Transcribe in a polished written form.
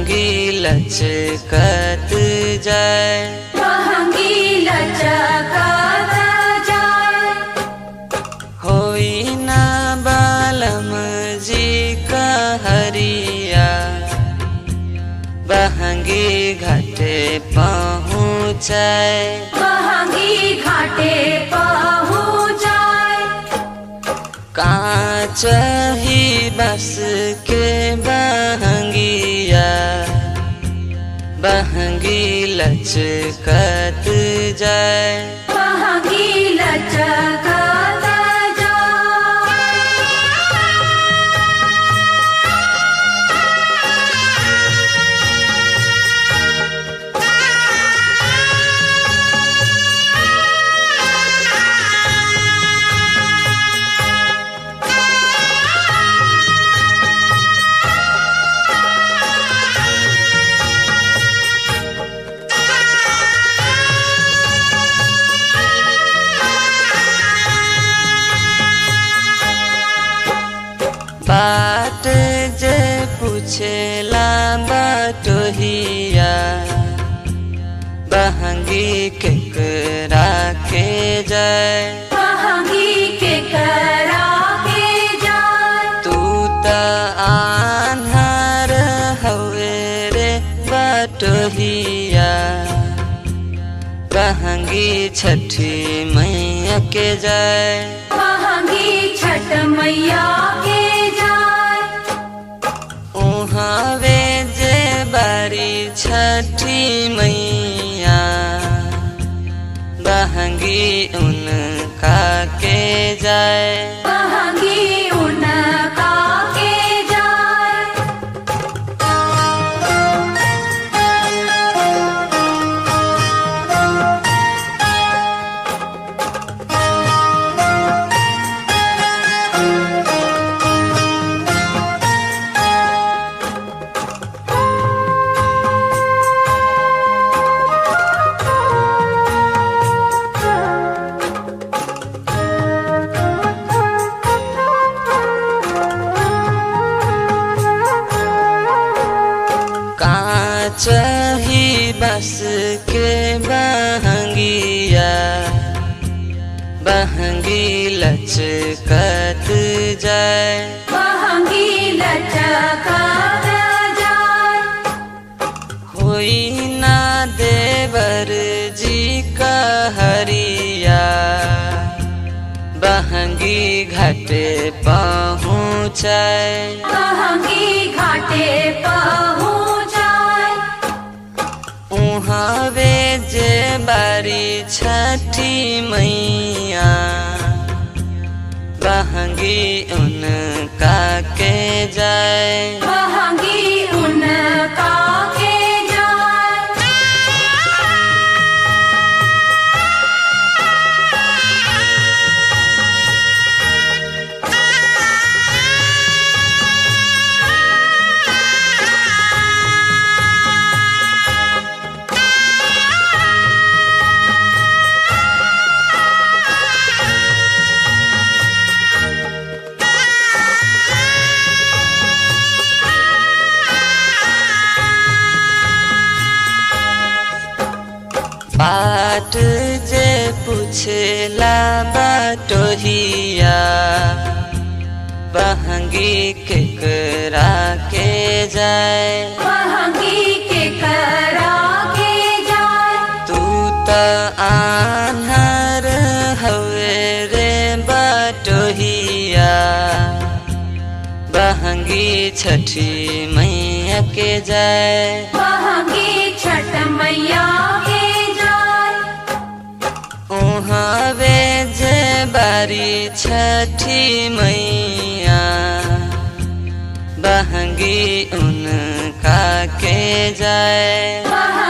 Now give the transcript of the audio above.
बहंगी लचकत जाए, बहंगी लचकत जाए। होई ना बालम जी का हरिया, बहंगी घाटे पहुँचाए, बहंगी घाटे पहुँचाए। कांच ही बस के बहंगिया, बहंगी लचकत जाए, बहंगी लचकत बाट जे पूछेला बटोहिया, बहंगी केकरा के जाए, बहंगी केकरा के जाए। तू त आन्हर हवे रे बटोहिया, बहंगी छठी मैया के जाए, बहंगी छठ मैया के जाए। उहावे जे बारी छठी मैया, बहंगी उनका के जाए, बहंगी उनका के जाए। कांच ही बस के बहंगिया, बहंगी लचकत जाए, बहंगी लचकत जाए। होई ना देवर जी का हरिया, बहंगी घाटे पहुँचाए, बहंगी घाटे पहुँचाए। उहावे जे बारी छठी मैया, बहंगी उनका के जाए, बहंगी उनका के जाए। बाट जे पूछेला बटोहिया, बहंगी केकरा के जाए, बहंगी केकरा के जाए। तू त आन्हर हवे रे बटोहिया, बहंगी छठी मैया के जाए, बहंगी छठ मैया के जाए। उहावे जे बारी छठी मैया, बहंगी उनका के जाए, बहंगी